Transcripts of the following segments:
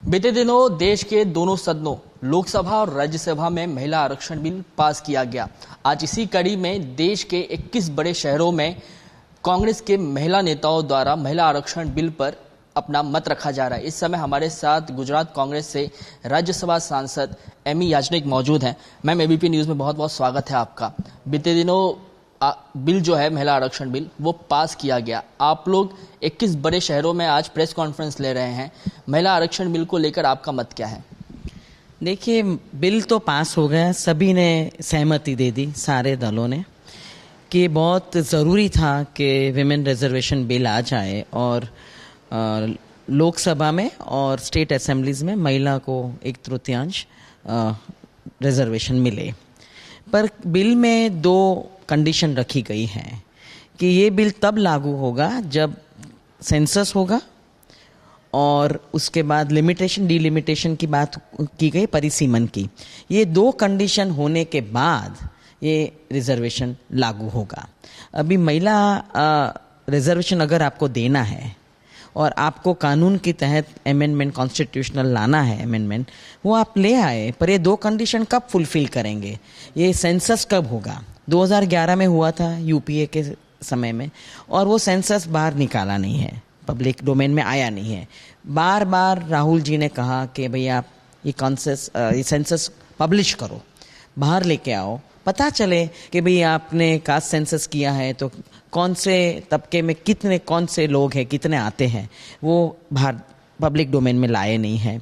बीते दिनों देश के दोनों सदनों लोकसभा और राज्यसभा में महिला आरक्षण बिल पास किया गया। आज इसी कड़ी में देश के 21 बड़े शहरों में कांग्रेस के महिला नेताओं द्वारा महिला आरक्षण बिल पर अपना मत रखा जा रहा है। इस समय हमारे साथ गुजरात कांग्रेस से राज्यसभा सांसद एमी याज्ञनिक मौजूद हैं। मैम, एबीपी न्यूज में बहुत बहुत स्वागत है आपका। बीते दिनों बिल जो है महिला आरक्षण बिल वो पास किया गया। आप लोग 21 बड़े शहरों में आज प्रेस कॉन्फ्रेंस ले रहे हैं। महिला आरक्षण बिल को लेकर आपका मत क्या है? देखिए, बिल तो पास हो गया, सभी ने सहमति दे दी, सारे दलों ने, कि बहुत ज़रूरी था कि विमेन रिजर्वेशन बिल आ जाए और लोकसभा में और स्टेट असेंबलीज में महिला को 1/3 रिजर्वेशन मिले। पर बिल में 2 कंडीशन रखी गई हैं कि ये बिल तब लागू होगा जब सेंसस होगा और उसके बाद लिमिटेशन डिलिमिटेशन की बात की गई, परिसीमन की। ये 2 कंडीशन होने के बाद ये रिजर्वेशन लागू होगा। अभी महिला रिजर्वेशन अगर आपको देना है और आपको कानून के तहत अमेंडमेंट, कॉन्स्टिट्यूशनल लाना है अमेंडमेंट, वो आप ले आए, पर ये 2 कंडीशन कब फुलफिल करेंगे? ये सेंसस कब होगा? 2011 में हुआ था यूपीए के समय में, और वो सेंसस बाहर निकाला नहीं है, पब्लिक डोमेन में आया नहीं है। बार बार राहुल जी ने कहा कि भैया आप ये सेंसस पब्लिश करो, बाहर लेके आओ, पता चले कि भाई आपने कास्ट सेंसस किया है तो कौन से तबके में कितने कौन से लोग हैं, कितने आते हैं, वो बाहर पब्लिक डोमेन में लाए नहीं हैं।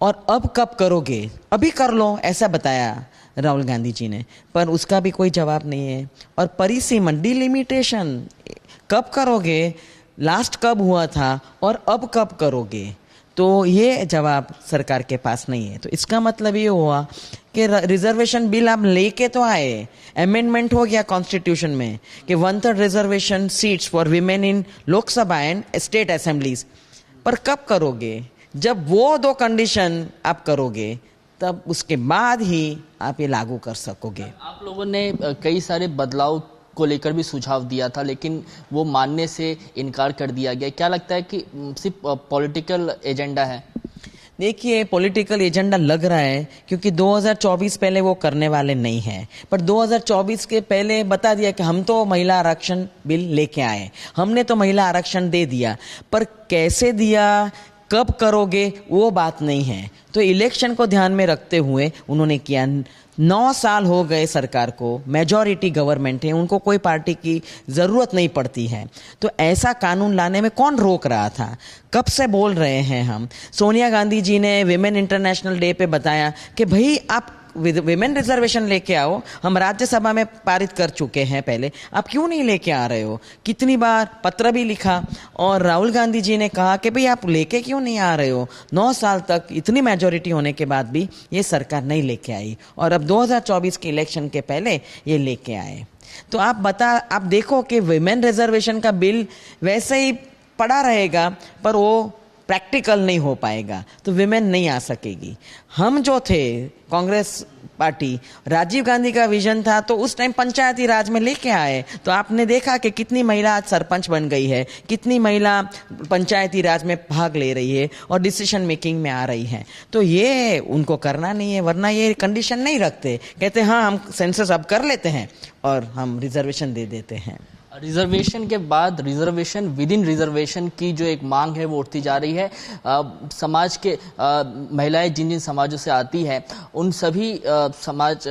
और अब कब करोगे? अभी कर लो, ऐसा बताया राहुल गांधी जी ने, पर उसका भी कोई जवाब नहीं है। और परिसीमन, डिलिमिटेशन कब करोगे? लास्ट कब हुआ था और अब कब करोगे? तो ये जवाब सरकार के पास नहीं है। तो इसका मतलब ये हुआ कि रिजर्वेशन बिल आप लेके तो आए, अमेंडमेंट हो गया कॉन्स्टिट्यूशन में कि 1/3 reservation seats for women in Lok Sabha and state assemblies, पर कब करोगे? जब वो 2 कंडीशन आप करोगे तब उसके बाद ही आप ये लागू कर सकोगे। आप लोगों ने कई सारे बदलाव को लेकर भी सुझाव दिया था, लेकिन वो मानने से इनकार कर दिया गया। क्या लगता है कि सिर्फ पॉलिटिकल एजेंडा है? देखिए, पॉलिटिकल एजेंडा लग रहा है क्योंकि 2024 पहले वो करने वाले नहीं हैं, पर 2024 के पहले बता दिया कि हम तो महिला आरक्षण बिल लेके आए, हमने तो महिला आरक्षण दे दिया, पर कैसे दिया, कब करोगे, वो बात नहीं है। तो इलेक्शन को ध्यान में रखते हुए उन्होंने किया। 9 साल हो गए सरकार को, मेजॉरिटी गवर्नमेंट है, उनको कोई पार्टी की ज़रूरत नहीं पड़ती है। तो ऐसा कानून लाने में कौन रोक रहा था? कब से बोल रहे हैं हम। सोनिया गांधी जी ने विमेन इंटरनेशनल डे पे बताया कि भाई आप विमेन रिजर्वेशन लेके आओ, हम राज्यसभा में पारित कर चुके हैं पहले, आप क्यों नहीं लेके आ रहे हो? कितनी बार पत्र भी लिखा और राहुल गांधी जी ने कहा कि भाई आप लेके क्यों नहीं आ रहे हो? 9 साल तक इतनी मेजॉरिटी होने के बाद भी ये सरकार नहीं लेके आई और अब 2024 के इलेक्शन के पहले ये लेके आए। तो आप देखो कि विमेन रिजर्वेशन का बिल वैसे ही पड़ा रहेगा, पर वो प्रैक्टिकल नहीं हो पाएगा, तो विमेन नहीं आ सकेगी। हम जो थे कांग्रेस पार्टी, राजीव गांधी का विजन था, तो उस टाइम पंचायती राज में लेके आए, तो आपने देखा कि कितनी महिला आज सरपंच बन गई है, कितनी महिला पंचायती राज में भाग ले रही है और डिसीजन मेकिंग में आ रही है। तो ये उनको करना नहीं है, वरना ये कंडीशन नहीं रखते, कहते हाँ हम सेंसस अब कर लेते हैं और हम रिजर्वेशन दे देते हैं। रिजर्वेशन के बाद रिजर्वेशन विद इन रिजर्वेशन की जो एक मांग है वो उठती जा रही है। समाज के महिलाएं जिन जिन समाजों से आती हैं, उन सभी समाज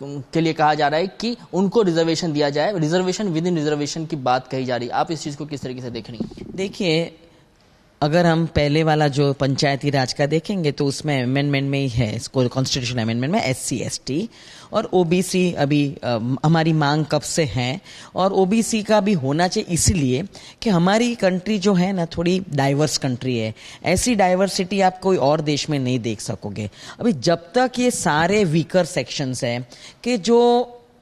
के लिए कहा जा रहा है कि उनको रिजर्वेशन दिया जाए। रिजर्वेशन विद इन रिजर्वेशन की बात कही जा रही है। आप इस चीज़ को किस तरीके से देख रही हैं? देखिए, अगर हम पहले वाला जो पंचायती राज का देखेंगे तो उसमें अमेंडमेंट में ही है, इसको कॉन्स्टिट्यूशन अमेंडमेंट में SC ST और OBC अभी हमारी मांग कब से है, और OBC का भी होना चाहिए इसलिए कि हमारी कंट्री जो है ना थोड़ी डाइवर्स कंट्री है। ऐसी डाइवर्सिटी आप कोई और देश में नहीं देख सकोगे। अभी जब तक ये सारे वीकर सेक्शंस हैं कि जो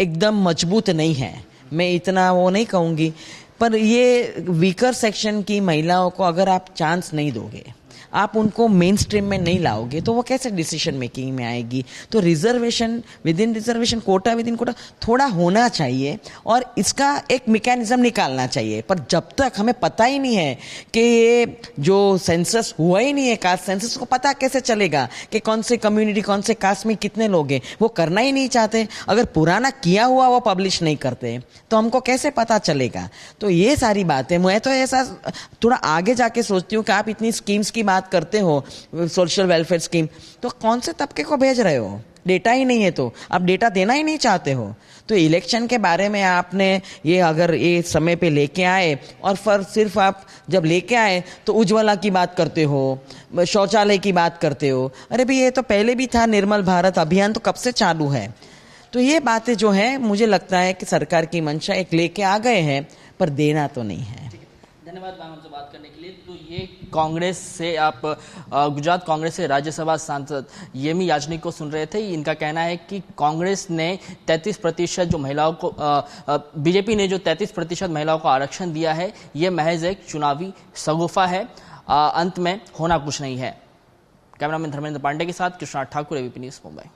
एकदम मजबूत नहीं है, मैं इतना वो नहीं कहूँगी, पर ये वीकर सेक्शन की महिलाओं को अगर आप चांस नहीं दोगे, आप उनको मेन स्ट्रीम में नहीं लाओगे तो वो कैसे डिसीजन मेकिंग में आएगी। तो reservation within reservation, quota within quota थोड़ा होना चाहिए और इसका एक मैकेनिज्म निकालना चाहिए। पर जब तक हमें पता ही नहीं है कि ये जो सेंसस हुआ ही नहीं है, कास्ट सेंसस, को पता कैसे चलेगा कि कौन से कम्युनिटी कौन से कास्ट में कितने लोग हैं, वो करना ही नहीं चाहते। अगर पुराना किया हुआ वो पब्लिश नहीं करते तो हमको कैसे पता चलेगा। तो ये सारी बातें मैं तो ऐसा थोड़ा आगे जाके सोचती हूँ कि आप इतनी स्कीम्स की बात करते हो, सोशल वेलफेयर स्कीम, तो कौन से तबके को भेज रहे हो। डेटा ही नहीं है तो आप डेटा देना ही नहीं चाहते हो। तो इलेक्शन के बारे में आपने ये अगर ये समय पे लेके आए और फिर सिर्फ आप जब लेके आए तो उज्ज्वला की बात करते हो, शौचालय की बात करते हो। अरे भाई ये तो पहले भी था, निर्मल भारत अभियान तो कब से चालू है। तो ये बातें जो है मुझे लगता है कि सरकार की मंशा एक लेके आ गए हैं पर देना तो नहीं है। धन्यवाद मैम हमसे बात करने के लिए। तो ये कांग्रेस से आप गुजरात कांग्रेस से राज्यसभा सांसद येमी याज्ञनिक को सुन रहे थे। इनका कहना है कि कांग्रेस ने 33% जो महिलाओं को बीजेपी ने जो 33% महिलाओं को आरक्षण दिया है ये महज एक चुनावी शगुफा है, अंत में होना कुछ नहीं है। कैमरामैन धर्मेंद्र पांडे के साथ कृष्णा ठाकुर, एबीपी न्यूज़, मुंबई।